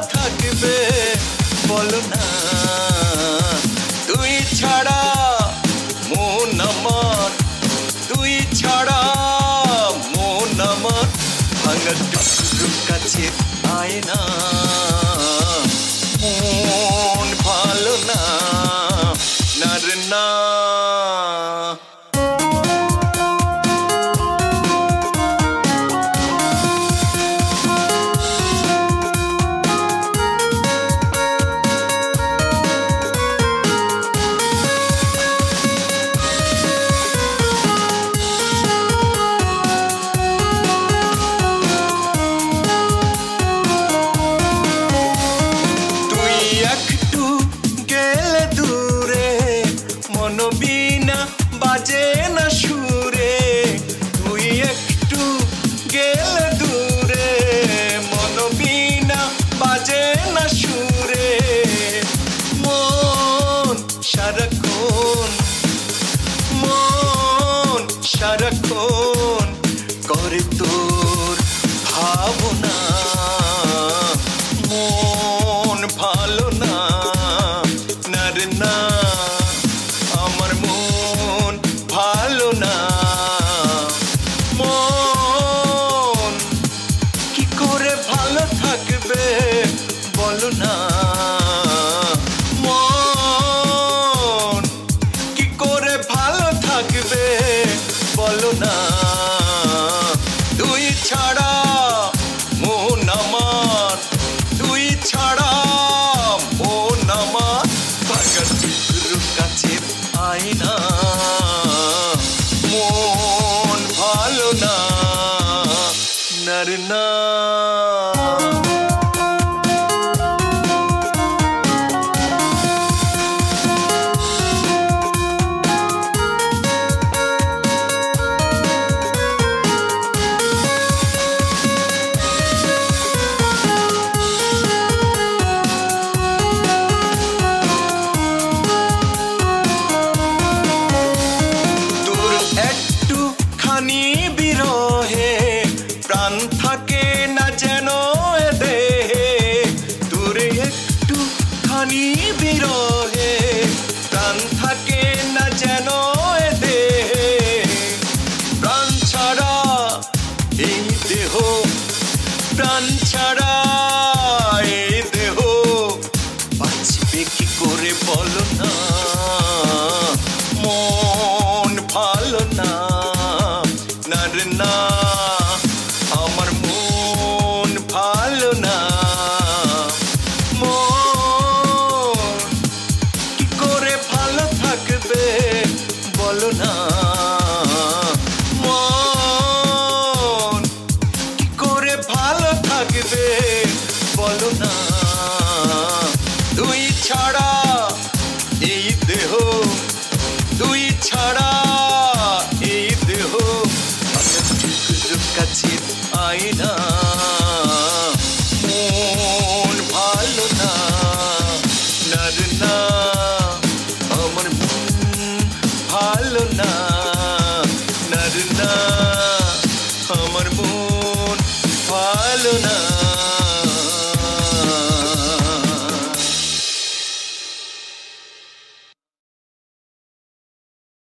থাকবে বলো না তুই ছাড়া মন আমার তুই ছাড়া মন আমার ভাঙা টুকরো কাছে আয় না মন ভালো না না রে না বাজে না সুরে তুই একটু গেলে দূরে মনবিনা বাজে না সুরে মন সারাক্ষণ করে তোর ভাবনা মন ভালো না না রে না আমার মন ভালো না মন কি করে ভালো থাকবে বলো না মন কি করে ভালো থাকবে বলো না তুই ছাড়া মন আমার তুই ছাড়া মন আমার ভাঙা টুকরো কাছে আয় না মন ভালো না না রে না বিরহে প্রাণ থাকে না যেন দেহে তোর একটু খানি বিরহে প্রাণ থাকে না যেন দেহে প্রাণ ছাড়া এই দেহ প্রাণ ছাড়া এই দেহ বাঁচবে কি করে বলো না মন ভালো না না রে না আমার মন ভালো না মন কি করে ভালো থাকবে বলো না মন কি করে ভালো থাকবে বলো না তুই ছাড়া এই দেহ তুই ছাড়া এই দেহ কাছে আয় না মন ভালো না না রে